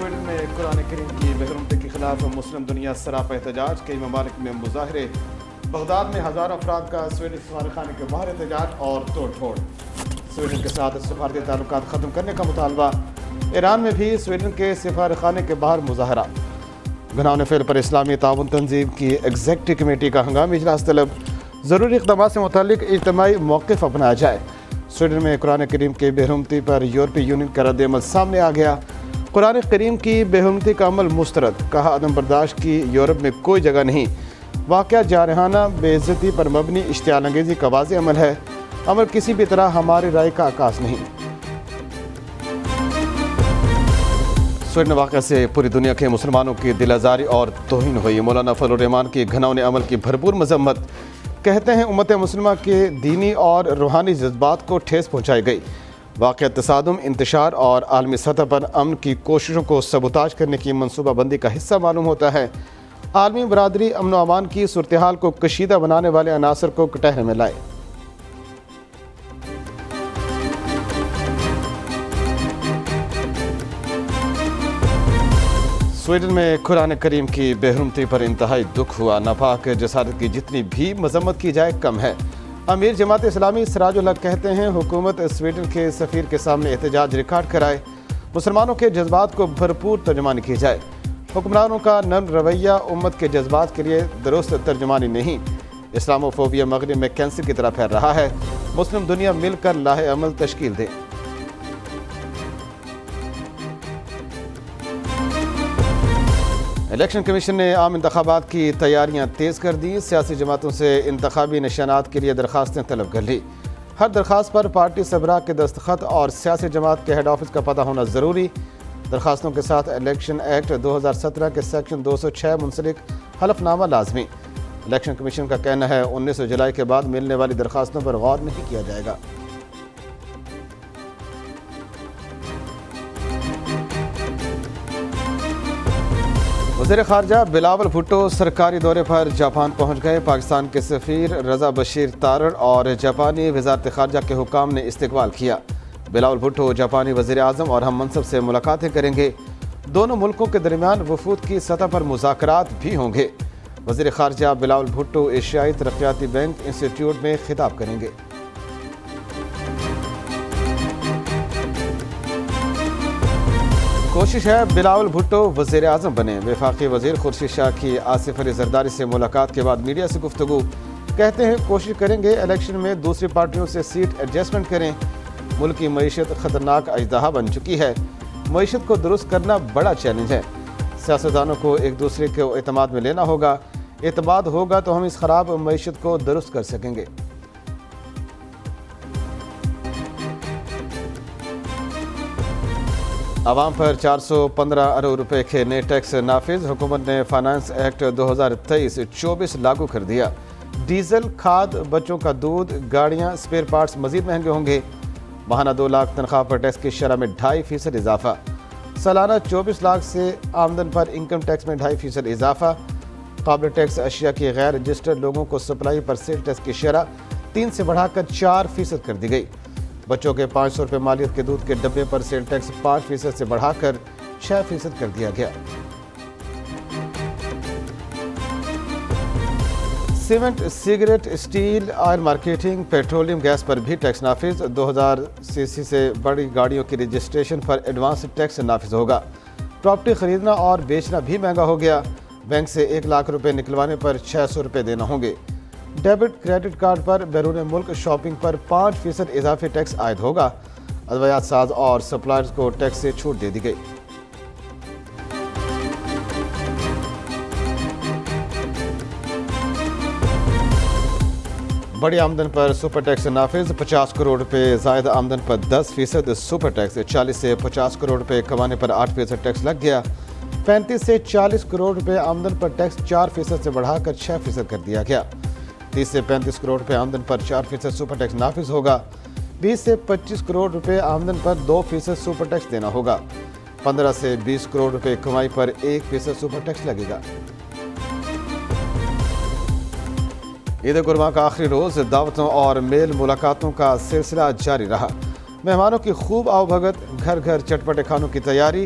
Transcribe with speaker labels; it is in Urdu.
Speaker 1: سویڈن میں قرآن کریم کی بحرمتی کے خلاف مسلم دنیا سراپا احتجاج، کئی ممالک میں مظاہرے، بغداد میں ہزاروں افراد کا سویڈن سفارتخانے کے باہر احتجاج اور توڑ پھوڑ، سویڈن کے ساتھ سفارتی تعلقات ختم کرنے کا مطالبہ، ایران میں بھی سویڈن کے سفارتخانے کے باہر مظاہرہ، گناہوں فعل پر اسلامی تعاون تنظیم کی ایگزیکٹو کمیٹی کا ہنگامی اجلاس طلب، ضروری اقدامات سے متعلق اجتماعی موقف اپنایا جائے۔ سویڈن میں قرآن کریم کی بےحرمتی پر یورپی یونین کا رد عمل سامنے آ گیا۔ قرآن کریم کی بےحرمتی کا عمل مسترد، کہا عدم برداشت کی یورپ میں کوئی جگہ نہیں، واقعہ جارحانہ بے عزتی پر مبنی اشتعال انگیزی کا واضح عمل ہے، عمل کسی بھی طرح ہماری رائے کا عکاس نہیں۔ سویڈن واقعہ سے پوری دنیا کے مسلمانوں کی دل آزاری اور توہین ہوئی۔ مولانا فضل الرحمان کی گھناؤنے عمل کی بھرپور مذمت، کہتے ہیں امت مسلمہ کے دینی اور روحانی جذبات کو ٹھیس پہنچائی گئی۔ واقعہ تصادم، انتشار اور عالمی سطح پر امن کی کوششوں کو سبوتاژ کرنے کی منصوبہ بندی کا حصہ معلوم ہوتا ہے۔ عالمی برادری امن و امان کی صورتحال کو کشیدہ بنانے والے عناصر کو کٹہرے میں لائے۔ سویڈن میں قرآن کریم کی بےحرمتی پر انتہائی دکھ ہوا۔ ناپاک جسارت کی جتنی بھی مذمت کی جائے کم ہے۔ امیر جماعت اسلامی سراج الحق کہتے ہیں حکومت سویڈن کے سفیر کے سامنے احتجاج ریکارڈ کرائے، مسلمانوں کے جذبات کو بھرپور ترجمانی کی جائے۔ حکمرانوں کا نرم رویہ امت کے جذبات کے لیے درست ترجمانی نہیں، اسلاموفوبیا مغرب میں کینسر کی طرح پھیل رہا ہے، مسلم دنیا مل کر لاہ عمل تشکیل دے۔ الیکشن کمیشن نے عام انتخابات کی تیاریاں تیز کر دی، سیاسی جماعتوں سے انتخابی نشانات کے لیے درخواستیں طلب کر لی۔ ہر درخواست پر پارٹی سربراہ کے دستخط اور سیاسی جماعت کے ہیڈ آفس کا پتہ ہونا ضروری۔ درخواستوں کے ساتھ الیکشن ایکٹ 2017 کے سیکشن 206 منسلک حلف نامہ لازمی۔ الیکشن کمیشن کا کہنا ہے 19 جولائی کے بعد ملنے والی درخواستوں پر غور نہیں کیا جائے گا۔ وزیر خارجہ بلاول بھٹو سرکاری دورے پر جاپان پہنچ گئے۔ پاکستان کے سفیر رضا بشیر تارڑ اور جاپانی وزارت خارجہ کے حکام نے استقبال کیا۔ بلاول بھٹو جاپانی وزیر اعظم اور ہم منصب سے ملاقاتیں کریں گے۔ دونوں ملکوں کے درمیان وفود کی سطح پر مذاکرات بھی ہوں گے۔ وزیر خارجہ بلاول بھٹو ایشیائی ترقیاتی بینک انسٹی ٹیوٹ میں خطاب کریں گے۔ کوشش ہے بلاول بھٹو وزیر اعظم بنے۔ وفاقی وزیر خورشید شاہ کی آصف علی زرداری سے ملاقات کے بعد میڈیا سے گفتگو، کہتے ہیں کوشش کریں گے الیکشن میں دوسری پارٹیوں سے سیٹ ایڈجسٹمنٹ کریں۔ ملک کی معیشت خطرناک اژدہا بن چکی ہے، معیشت کو درست کرنا بڑا چیلنج ہے۔ سیاستدانوں کو ایک دوسرے کو اعتماد میں لینا ہوگا، اعتماد ہوگا تو ہم اس خراب معیشت کو درست کر سکیں گے۔ عوام پر 415 ارب روپے کے نئے ٹیکس نافذ، حکومت نے فائنانس ایکٹ 2023-24 لاگو کر دیا۔ ڈیزل، کھاد، بچوں کا دودھ، گاڑیاں، اسپیئر پارٹس مزید مہنگے ہوں گے۔ ماہانہ 2 لاکھ تنخواہ پر ٹیکس کی شرح میں 2.5% اضافہ، سالانہ 24 لاکھ سے آمدن پر انکم ٹیکس میں 2.5% اضافہ۔ قابل ٹیکس اشیاء کی غیر رجسٹرڈ لوگوں کو سپلائی پر سیل ٹیکس کی شرح 3 سے بڑھا کر 4% کر دی گئی۔ بچوں کے 500 روپے مالیت کے دودھ کے ڈبے پر سیل ٹیکس 5% سے بڑھا کر 6% کر دیا گیا۔ Cement, cigarette, steel, oil marketing, petroleum gas پر بھی ٹیکس نافذ۔ 2000 cc سے بڑی گاڑیوں کی رجسٹریشن پر ایڈوانس ٹیکس نافذ ہوگا۔ پراپرٹی خریدنا اور بیچنا بھی مہنگا ہو گیا، بینک سے 1 لاکھ روپے نکلوانے پر 600 روپے دینا ہوں گے۔ ڈیبٹ کریڈٹ کارڈ پر بیرون ملک شاپنگ پر 5% اضافی ٹیکس عائد ہوگا۔ ادویات ساز اور سپلائرز کو ٹیکس سے چھوٹ دے دی گئی۔ بڑی آمدن پر سپر ٹیکس نافذ، 50 کروڑ روپے زائد آمدن پر 10% سپر ٹیکس، 40 سے 50 کروڑ روپے کمانے پر 8% ٹیکس لگ گیا۔ 35 سے 40 کروڑ روپے آمدن پر ٹیکس 4% سے بڑھا کر 6% کر دیا گیا۔ 30 سے 35 کروڑ روپے آمدن پر 4% سپر ٹیکس نافذ ہوگا۔ 20 سے 25 کروڑ روپے آمدن پر 2% سپر ٹیکس دینا ہوگا۔ 15 سے 20 کروڑ روپے کمائی پر 1% سپر ٹیکس لگے گا۔ عید قرباں کا آخری روز دعوتوں اور میل ملاقاتوں کا سلسلہ جاری رہا۔ مہمانوں کی خوب آؤ بھگت، گھر گھر چٹپٹے کھانوں کی تیاری،